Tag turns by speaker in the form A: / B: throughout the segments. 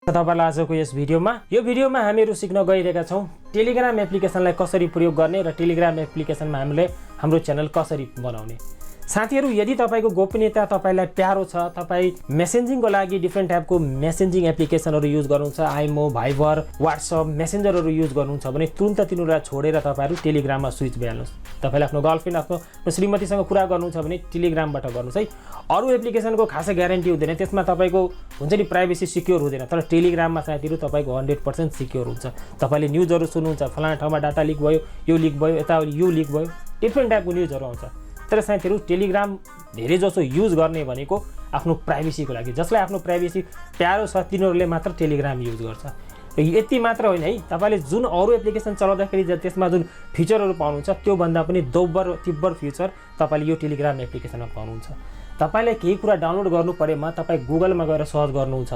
A: तपाईलाई आजको यस भिडियोमा हामीहरु सिक्न गइरहेका छौं टेलिग्राम एप्लिकेसनलाई कसरी प्रयोग गर्ने र टेलिग्राम एप्लिकेसनमा हामीले हाम्रो च्यानल कसरी बनाउने। साथीहरु, यदि तपाईको गोपनीयता तपाईलाई प्यारो छ, तपाई मेसेन्जिङको लागि डिफरेन्ट टाइपको मेसेन्जिङ एप्लिकेसनहरु युज गर्नुहुन्छ, आइमो, भाइबर, व्हाट्सएप, मेसेन्जरहरु युज गर्नुहुन्छ भने तुरुन्त तिनीहरुलाई छोडेर तपाईहरु टेलिग्राममा स्विच भइहाल्नुस्। तपाईले आफ्नो गर्लफ्रेन्ड आफ्नो श्रीमतीसँग कुरा गर्नुहुन्छ भने टेलिग्रामबाट गर्नुस् है। अरु एप्लिकेसनको खासै ग्यारेन्टी हुँदैन, त्यसमा तपाईको हुन्छ नि प्राइभेसी सिक्योर हुँदैन, तर टेलिग्राममा साथीहरु तपाईको 100% सिक्योर हुन्छ। तपाईले न्यूजहरु सुन्नुहुन्छ, फलाना ठाउँमा डाटा लिक भयो, यो लिक भयो, यता यो लिक भयो, डिफरेन्ट टाइपको न्यूजहरु आउँछ। तर साथीहरु, टेलिग्राम धेरै जसो युज गर्ने भनेको आफ्नो प्राइभेसीको लागि, जसलाई आफ्नो प्राइभेसी प्यारो छ तिनीहरुले मात्र टेलिग्राम युज गर्छ। र यति मात्र होइन है, तपाईले जुन अरु एप्लिकेसन चलाउँदाखेरि त्यसमा जुन फिचरहरु पाउनुहुन्छ त्यो भन्दा पनि दोब्बर तिब्बर फिचर तपाईले यो टेलिग्राम एप्लिकेसनमा पाउनुहुन्छ। तपाईले केही कुरा डाउनलोड गर्नु परेमा तपाई गुगलमा गएर सर्च गर्नुहुन्छ,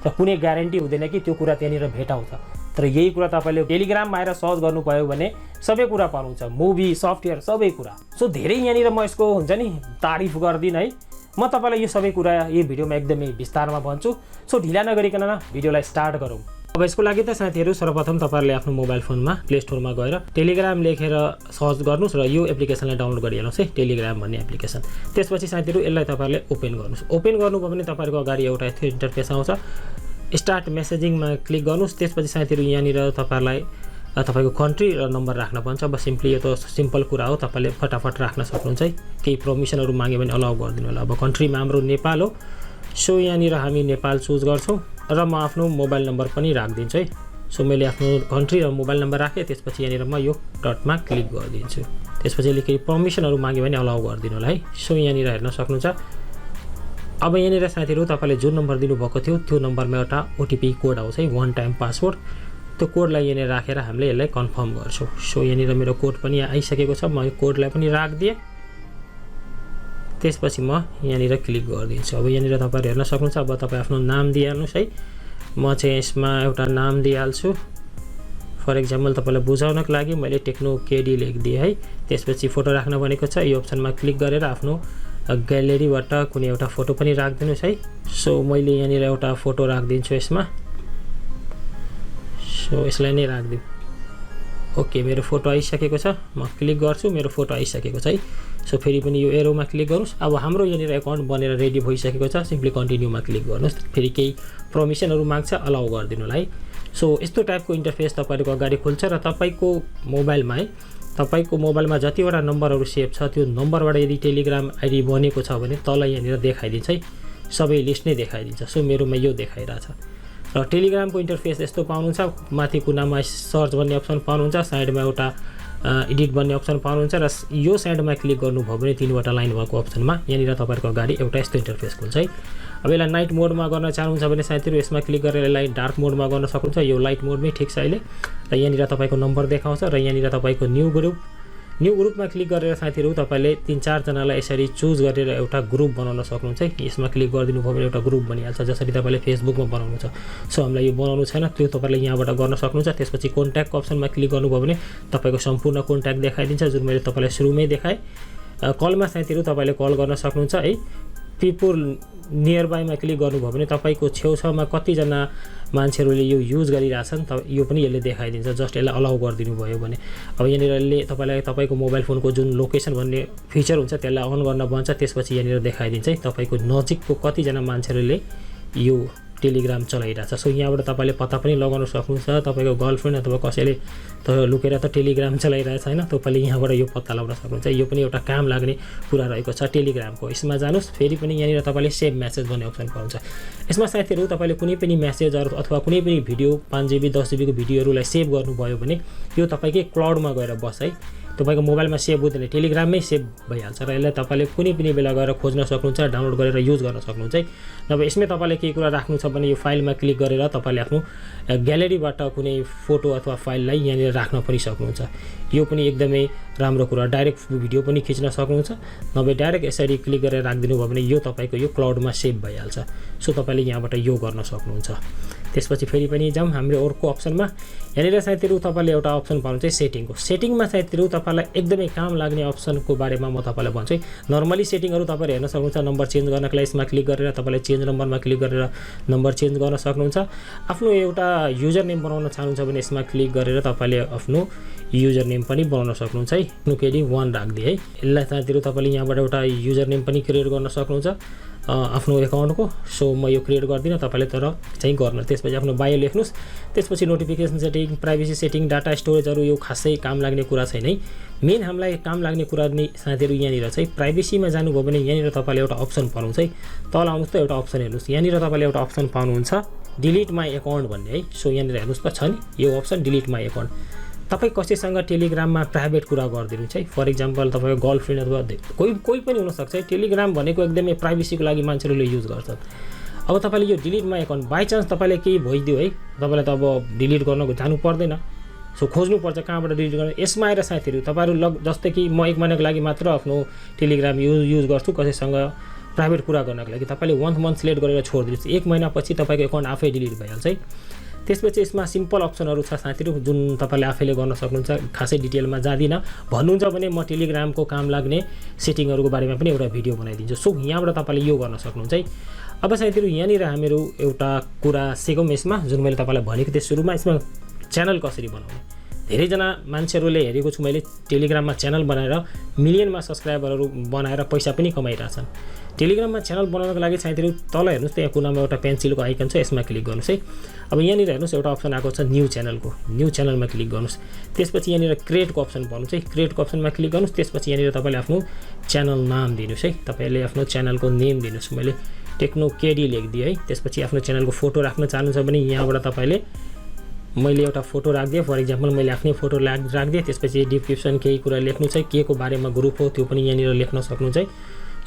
A: तर कुनै ग्यारेन्टी हुँदैन कि त्यो कुरा त्यहाँनिर भेटाउँछ। तर यही कुरा तपाईले टेलिग्राममा आएर सर्च गर्नु भयो भने सबै कुरा पाउनुहुन्छ, मुभी, सफ्टवेयर, सबै कुरा। सो धेरै यहाँनिर म यसको हुन्छ नि तारिफ गर्दिन है, म तपाईलाई यो सबै कुरा यो भिडियोमा एकदमै विस्तारमा भन्छु। सो ढिला नगरिकन भिडियोलाई स्टार्ट गरौँ। अब यसको लागि त साथीहरु सर्वप्रथम तपाईहरुले आफ्नो मोबाइल फोनमा प्ले स्टोरमा गएर टेलिग्राम लेखेर सर्च गर्नुस् र यो एप्लिकेसनलाई डाउनलोड गरिहाल्नुस् है, टेलिग्राम भन्ने एप्लिकेसन। त्यसपछि साथीहरु यसलाई तपाईहरुले ओपन गर्नुस्। ओपन गर्नुभयो भने तपाईहरुको अगाडि एउटा यस्तो इन्टरफेस आउँछ। स्टार्ट मेसेजिङमा क्लिक गर्नुस्। त्यसपछि साथीहरु यहाँनिर तपाईहरुलाई तपाईको कन्ट्री र नम्बर राख्न भन्छ। अब सिम्पली यो त सिम्पल कुरा हो, तपाईले फटाफट राख्न सक्नुहुन्छ है। केही परमिसनहरु मागे भने अलाउ गर्दिनु होला। अब कन्ट्रीमा हाम्रो नेपाल हो, सो यहाँनिर हामी नेपाल चुज गर्छौं र म आफ्नो मोबाइल नम्बर पनि राख्दिन्छु है। सो मैले आफ्नो कन्ट्री र मोबाइल नम्बर राखे, त्यसपछि यहाँनिर म यो डटमा क्लिक गरिदिन्छु। त्यसपछि यसले केही परमिसनहरु मागे भने अलाउ गर्दिनु होला है। सो यहाँनिर हेर्न सक्नुहुन्छ। अब यहाँनिर साथीहरु तपाईले जुन नम्बर दिनुभएको थियो त्यो नम्बरमा एउटा ओटीपी कोड आउँछ है, वन टाइम पासवर्ड। त्यो कोडलाई यहाँनिर राखेर हामीले यसलाई कन्फर्म गर्छौं। सो यहाँनिर मेरो कोड पनि आइसकेको छ, म यो कोडलाई पनि राख्दिए। त्यसपछि म यहाँनिर क्लिक गरिदिन्छु। अब यहाँनिर तपाईहरु हेर्न सक्नुहुन्छ। अब तपाई आफ्नो नाम दिइहाल्नुस् है। म चाहिँ यसमा एउटा नाम दिइहाल्छु। फर एक्जाम्पल तपाईलाई बुझाउनको लागि मैले टेक्नो केडी लेखिदिए है। त्यसपछि फोटो राख्न भनेको छ, यो अप्सनमा क्लिक गरेर आफ्नो ग्यालेरीबाट कुनै एउटा फोटो पनि राख्दिनुस् है। सो मैले यहाँनिर एउटा फोटो राख्दिन्छु यसमा। सो यसलाई नै राख्दिउँ। ओके, मेरो फोटो आइसकेको छ। म क्लिक गर्छु, मेरो फोटो आइसकेको छ है। सो फेरि पनि यो एरोमा क्लिक गर्नुस्। अब हाम्रो यहाँनिर एकाउन्ट बनेर रेडी भइसकेको छ। सिम्पली कन्टिन्यूमा क्लिक गर्नुस्। फेरि केही परमिसनहरु माग्छ, अलाउ गरिदिनु होला है। सो यस्तो टाइपको इन्टरफेस तपाईको अगाडि खुल्छ र तपाईको मोबाइलमा है, तपाईको मोबाइलमा जतिवटा नम्बरहरु सेभ छ त्यो नम्बरबाट यदि टेलिग्राम आइडी बनेको छ भने तल यहाँनिर देखाइदिन्छ है, सबै लिस्ट नै देखाइदिन्छ। सो मेरोमा यो देखाइराछ। र टेलिग्रामको इन्टरफेस यस्तो पाउनुहुन्छ। माथि कुनामा सर्च भन्ने अप्सन पाउनुहुन्छ, साइडमा एउटा एडिट भन्ने अप्सन पाउनुहुन्छ र यो साइडमा क्लिक गर्नुभयो भने तीनवटा लाइन भएको अप्सनमा यहाँनिर तपाईहरुको अगाडि एउटा यस्तो इन्टरफेस खुल्छ है। अब यसलाई नाइट मोडमा गर्न चाहनुहुन्छ भने साथीहरु यसमा क्लिक गरेर यसलाई डार्क मोडमा गर्न सक्नुहुन्छ। यो लाइट मोडमै ठिक छ अहिले। र यहाँनिर तपाईको नम्बर देखाउँछ र यहाँनिर तपाईको न्यू ग्रुपमा क्लिक गरेर साथीहरु तपाईले 3-4 जनालाई यसरी चुज गरेर एउटा ग्रुप बनाउन सक्नुहुन्छ है। यसमा क्लिक गरिदिनु भयो भने एउटा ग्रुप बनिहाल्छ, जसरी तपाईले फेसबुकमा बनाउनु छ। सो हामीलाई यो बनाउनु छैन, त्यो तपाईले यहाँबाट गर्न सक्नुहुन्छ। त्यसपछि कन्ट्याक्ट अप्सनमा क्लिक गर्नुभयो भने तपाईको सम्पूर्ण कन्ट्याक्ट देखाइदिन्छ, जुन मैले तपाईलाई सुरुमै देखाए। कलमा साथीहरु तपाईले कल गर्न सक्नुहुन्छ है। पिपुल नियर बाईमा क्लिक गर्नुभयो भने तपाईको छेउछाउमा कतिजना मान्छेहरूले यो युज गरिरहेछन् यो पनि यसले देखाइदिन्छ, जस्ट यसलाई अलाउ गरिदिनु भयो भने। अब यहाँनिर यसले तपाईलाई तपाईको मोबाइल फोनको जुन लोकेसन भन्ने फिचर हुन्छ त्यसलाई अन गर्न भन्छ। त्यसपछि यहाँनिर देखाइदिन्छ है तपाईको नजिकको कतिजना मान्छेहरूले यो टेलिग्राम चलाइरहेछ। सो यहाँबाट तपाईले पत्ता पनि लगाउन सक्नुहुन्छ। तपाईको गर्लफ्रेन्ड अथवा कसैले लुकेर त टेलिग्राम चलाइरहेछ हैन, तपाईले यहाँबाट यो पत्ता लगाउन सक्नुहुन्छ। यो पनि एउटा काम लाग्ने कुरा रहेको छ टेलिग्रामको। यसमा जानुस्। फेरि पनि यहाँनिर तपाईले सेभ मेसेज भन्ने अप्सन पाउँछ। यसमा साथीहरु तपाईले कुनै पनि मेसेजहरु अथवा कुनै पनि भिडियो 5 GB 10 GB को भिडियोहरुलाई सेभ गर्नुभयो भने यो तपाईकै क्लाउडमा गएर बस है। तपाईको मोबाइलमा सेभ हुँदैन, टेलिग्राममै सेभ भइहाल्छ र यसलाई तपाईले कुनै पनि बेला गएर खोज्न सक्नुहुन्छ, डाउनलोड गरेर युज गर्न सक्नुहुन्छ है। नभए यसमै तपाईले केही कुरा राख्नु छ भने यो फाइलमा क्लिक गरेर तपाईले आफ्नो ग्यालेरीबाट कुनै फोटो अथवा फाइललाई यहाँनिर राख्न पनि सक्नुहुन्छ। यो पनि एकदमै राम्रो कुरा। डाइरेक्ट भिडियो पनि खिच्न सक्नुहुन्छ, नभए डाइरेक्ट यसरी क्लिक गरेर राख्दिनु भयो भने यो तपाईको यो क्लाउडमा सेभ भइहाल्छ। सो तपाईले यहाँबाट यो गर्न सक्नुहुन्छ। त्यसपछि फेरि पनि जाउँ हाम्रो अर्को अप्सनमा। यहाँनिर साथीहरू तपाईँले एउटा अप्सन पाउनुहुन्छ सेटिङको। सेटिङमा साथीहरू तपाईँलाई एकदमै काम लाग्ने अप्सनको बारेमा म तपाईँलाई भन्छु है। नर्मली सेटिङहरू तपाईँले हेर्न सक्नुहुन्छ। नम्बर चेन्ज गर्नको लागि यसमा क्लिक गरेर तपाईँले चेन्ज नम्बरमा क्लिक गरेर नम्बर चेन्ज गर्न सक्नुहुन्छ। आफ्नो एउटा युजर नेम बनाउन चाहनुहुन्छ भने यसमा क्लिक गरेर तपाईँले आफ्नो युजर नेम पनि बनाउन सक्नुहुन्छ है। technokd1 राख्दिए है। यसलाई साथीहरू तपाईँले यहाँबाट एउटा युजर नेम पनि क्रिएट गर्न सक्नुहुन्छ आफ्नो एकाउन्टको। सो म यो क्रिएट गर्दिनँ, तपाईँले तर चाहिँ गर्न। त्यसपछि आफ्नो बायो लेख्नुहोस्। त्यसपछि notification setting, privacy setting, data स्टोरेजहरू यो खासै काम लाग्ने कुरा छैन है। मेन हामीलाई काम लाग्ने कुरा नै साथीहरू यहाँनिर चाहिँ प्राइभेसीमा जानुभयो भने यहाँनिर तपाईँले एउटा अप्सन पाउनुहुन्छ है। तल आउनुहोस् त, एउटा अप्सन हेर्नुहोस्। यहाँनिर तपाईँले एउटा अप्सन पाउनुहुन्छ डिलिट माई एकाउन्ट भन्ने है। सो यहाँनिर हेर्नुहोस् त, छ नि यो अप्सन डिलिट माई एकाउन्ट। तपाईँ कसैसँग टेलिग्राममा प्राइभेट कुरा गरिदिनुहुन्छ है। फर इक्जाम्पल तपाईँको गर्लफ्रेन्ड अथवा कोही पनि हुनसक्छ है। टेलिग्राम भनेको एकदमै प्राइभेसीको लागि मान्छेहरूले युज गर्छ। अब तपाईँले यो delete my account by chance तपाईँले केही भइदियो है, तपाईँलाई त अब डिलिट गर्न जानु पर्दैन। सो खोज्नुपर्छ कहाँबाट डिलिट गर्ने। यसमा आएर साथीहरू तपाईँहरू जस्तै कि म 1 महिनाको लागि मात्र आफ्नो टेलिग्राम युज गर्छु कसैसँग प्राइभेट कुरा गर्नको लागि, तपाईँले 1 मन्थ सिलेक्ट गरेर छोडिदिनुहोस्। 1 महिनापछि तपाईँको एकाउन्ट आफै डिलिट भइहाल्छ है। त्यसपछि यसमा सिम्पल अप्सनहरू छ साथीहरू जुन तपाईँले आफैले गर्न सक्नुहुन्छ। खासै डिटेलमा जाँदिनँ। भन्नुहुन्छ भने म टेलिग्रामको काम लाग्ने सेटिङहरूको बारेमा पनि एउटा भिडियो बनाइदिन्छु। सो यहाँबाट तपाईँले यो गर्न सक्नुहुन्छ है। अब साथीहरू यहाँनिर हामीहरू एउटा कुरा सिकौँ यसमा, जुन मैले तपाईँलाई भनेको थिएँ सुरुमा। यसमा च्यानल कसरी बनाउने। धेरैजना मान्छेहरूले हेरेको छु मैले टेलिग्राममा च्यानल बनाएर मिलियनमा सब्सक्राइबरहरू बनाएर पैसा पनि कमाइरहेछन्। टेलिग्राममा च्यानल बनाउनको लागि साथीहरू तल हेर्नुहोस् त, यहाँ कुनामा एउटा पेन्सिलको आइकन छ, यसमा क्लिक गर्नुहोस् है। अब यहाँनिर हेर्नुहोस् एउटा अप्सन आएको छ न्यू च्यानलको। न्यू च्यानलमा क्लिक गर्नुहोस्। त्यसपछि यहाँनिर क्रिएटको अप्सन पाउनुहुन्छ है। क्रिएटको अप्सनमा क्लिक गर्नुहोस्। त्यसपछि यहाँनिर तपाईँले आफ्नो च्यानल नाम दिनुहोस् है। तपाईँले आफ्नो च्यानलको नेम दिनुहोस्। मैले टेक्नो केडी लेखिदिएँ है। त्यसपछि आफ्नो च्यानलको फोटो राख्न चाहनुहुन्छ भने यहाँबाट तपाईँले मैले एउटा फोटो राखिदिएँ। फर इक्जाम्पल मैले आफ्नै फोटो राखिदिएँ। त्यसपछि डिस्क्रिप्सन केही कुरा लेख्नु चाहिँ के को बारेमा ग्रुप हो त्यो पनि यहाँनिर लेख्न सक्नुहुन्छ है।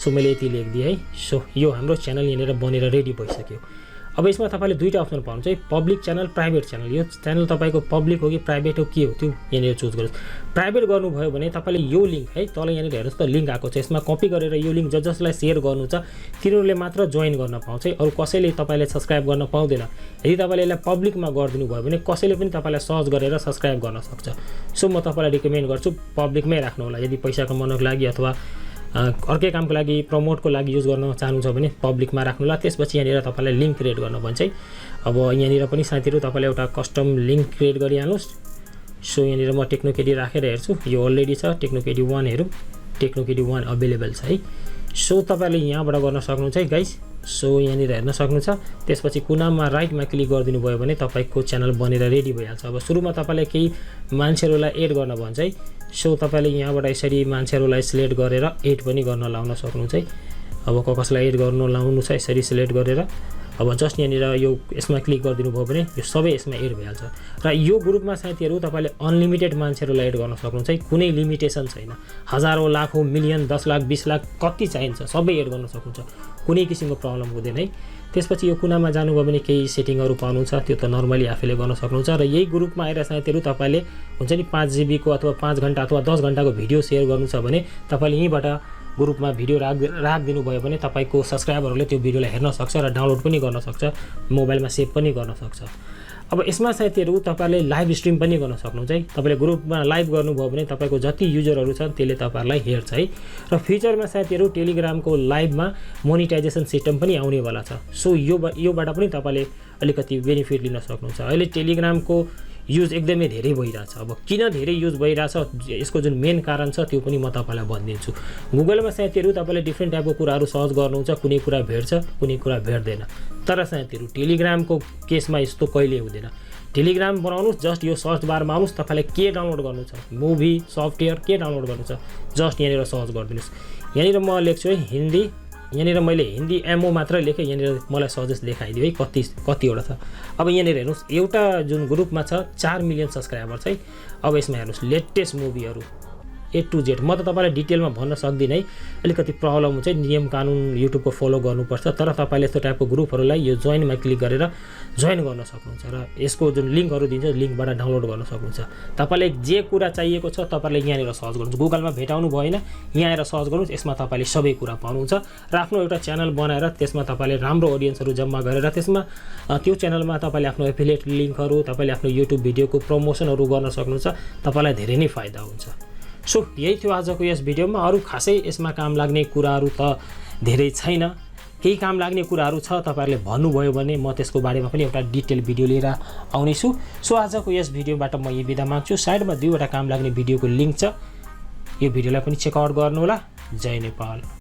A: सो मैले यति लेखिदिएँ है। सो यो हाम्रो च्यानल यहाँनिर बनेर रेडी भइसक्यो। अब यसमा तपाईँले दुईवटा अप्सन पाउनुहुन्छ है, पब्लिक च्यानल, प्राइभेट च्यानल। यो च्यानल तपाईँको पब्लिक हो कि प्राइभेट हो के हो त्यो यहाँनिर चुज गर्नुहोस्। प्राइभेट गर्नुभयो भने तपाईँले यो लिङ्क है तल यहाँनिर हेर्नुहोस् त लिङ्क आएको छ, यसमा कपी गरेर यो लिङ्क जसलाई सेयर गर्नु छ तिनीहरूले मात्र जोइन गर्न पाउँछ है। अरू कसैले तपाईँले सब्सक्राइब गर्न पाउँदैन। यदि तपाईँले यसलाई पब्लिकमा गरिदिनु भयो भने कसैले पनि तपाईँलाई सर्च गरेर सब्सक्राइब गर्न सक्छ। सो म तपाईँलाई रिकमेन्ड गर्छु पब्लिकमै राख्नु होला। यदि पैसा कमाउनको लागि अथवा अर्कै कामको लागि प्रमोटको लागि युज गर्न चाहनुहुन्छ भने पब्लिकमा राख्नु होला। त्यसपछि यहाँनिर तपाईँलाई लिङ्क क्रिएट गर्न भन्छ है। अब यहाँनिर पनि साथीहरू तपाईँले एउटा कस्टम लिङ्क क्रिएट गरिहाल्नुहोस्। सो यहाँनिर म टेक्नो केडी राखेर हेर्छु, यो अलरेडी छ टेक्नो केडी1 हेरौँ। टेक्नो केडी1 अभाइलेबल छ है। सो तपाईँले यहाँबाट गर्न सक्नुहुन्छ है गाइस। सो यहाँनिर हेर्न सक्नुहुन्छ। त्यसपछि कुनामा राइटमा क्लिक गरिदिनु भयो भने तपाईँको च्यानल बनेर रेडी भइहाल्छ। अब सुरुमा तपाईँले केही मान्छेहरूलाई एड गर्न भन्छ है। सो तपाईँले यहाँबाट यसरी मान्छेहरूलाई सिलेक्ट गरेर एड पनि गर्न लाउन सक्नुहुन्छ है। अब कसलाई एड गर्नु लाउनु छ यसरी सिलेक्ट गरेर अब जस्ट यहाँनिर यो यसमा क्लिक गरिदिनु भयो भने यो सबै यसमा एड भइहाल्छ। र यो ग्रुपमा साथीहरू तपाईँले अनलिमिटेड मान्छेहरूलाई एड गर्न सक्नुहुन्छ है। कुनै लिमिटेसन छैन। हजारौँ, लाखौँ, मिलियन, 10 लाख, 20 लाख कति चाहिन्छ सबै एड गर्न सक्नुहुन्छ। कुनै किसिमको प्रब्लम हुँदैन है। त्यसपछि यो कुनामा जानुभयो भने केही सेटिङहरू पाउनुहुन्छ, त्यो त नर्मली आफैले गर्न सक्नुहुन्छ। र यही ग्रुपमा आएर साथीहरू तपाईँले हुन्छ नि 5 GB को अथवा 5 घन्टा अथवा 10 घन्टाको भिडियो सेयर गर्नु छ भने तपाईँले यहीँबाट ग्रुपमा भिडियो राखिदिनु भयो भने तपाईँको सब्सक्राइबरहरूले त्यो भिडियोलाई हेर्न सक्छ र डाउनलोड पनि गर्न सक्छ, मोबाइलमा सेभ पनि गर्न सक्छ। अब यसमा साथीहरू तपाईँले लाइभ स्ट्रिम पनि गर्न सक्नुहुन्छ है। तपाईँले ग्रुपमा लाइभ गर्नुभयो भने तपाईँको जति युजरहरू छन् त्यसले तपाईँहरूलाई हेर्छ है। र फ्युचरमा साथीहरू टेलिग्रामको लाइभमा मोनिटाइजेसन सिस्टम पनि आउनेवाला छ। सो योबाट पनि तपाईँले अलिकति बेनिफिट लिन सक्नुहुन्छ। अहिले टेलिग्रामको युज एकदमै धेरै भइरहेछ। अब किन धेरै युज भइरहेछ यसको जुन मेन कारण छ त्यो पनि म तपाईँलाई भनिदिन्छु। गुगलमा साथीहरू तपाईँले डिफ्रेन्ट टाइपको कुराहरू सर्च गर्नुहुन्छ, कुनै कुरा भेट्छ कुनै कुरा भेट्दैन। तर साथीहरू टेलिग्रामको केसमा यस्तो कहिले हुँदैन। टेलिग्राम बनाउनुहोस्, जस्ट यो सर्च बारमा आउनुहोस्, तपाईँलाई के डाउनलोड गर्नु छ, मुभी, सफ्टवेयर के डाउनलोड गर्नु छ, जस्ट यहाँनिर सर्च गरिदिनुहोस्। यहाँनिर म लेख्छु है हिन्दी। यहाँनिर मैले हिन्दी एमओ मात्र लेखेँ। यहाँनिर मलाई सजेस्ट देखाइदियो है कतिवटा छ। अब यहाँनिर हेर्नुहोस् एउटा जुन ग्रुपमा छ 4 मिलियन सब्सक्राइबर छ है। अब यसमा हेर्नुहोस् लेटेस्ट मुभीहरू A to Z। म त तपाईलाई डिटेलमा भन्न सक्दिनँ है, अलिकति प्रब्लम हुन्छ, नियम कानुन युट्युबको फलो गर्नुपर्छ। तर तपाईले यस्तो टाइपको ग्रुपहरूलाई यो जोइनमा क्लिक गरेर जोइन गर्न सक्नुहुन्छ र यसको जुन लिङ्कहरू दिन्छ लिङ्कबाट डाउनलोड गर्न सक्नुहुन्छ। तपाईलाई जे कुरा चाहिएको छ तपाईले यहाँनिर सर्च गर्नुहोस्, गुगलमा भेटाउनु भएन, यहाँ आएर सर्च गर्नुहोस्, यसमा तपाईले सबै कुरा पाउनुहुन्छ र आफ्नो एउटा च्यानल बनाएर त्यसमा तपाईले राम्रो अडियन्सहरू जम्मा गरेर त्यसमा त्यो च्यानलमा तपाईले आफ्नो एफिलिएट लिङ्कहरू, तपाईले आफ्नो युट्युब भिडियोको प्रमोसनहरू गर्न सक्नुहुन्छ, तपाईलाई धेरै नै फाइदा हुन्छ। सो यही थियो आजको यस भिडियोमा। अरू खासै यसमा काम लाग्ने कुराहरू त धेरै छैन, केही काम लाग्ने कुराहरू छ तपाईहरुले भन्नुभयो भने म त्यसको बारेमा पनि एउटा डिटेल भिडियो लिएर आउने छु। सो आजको यस भिडियोबाट म यही बिदा माग्छु। साइडमा 2 वटा काम लाग्ने भिडियोको लिङ्क छ, यो भिडियोलाई पनि चेकआउट गर्नुहोला। जय नेपाल।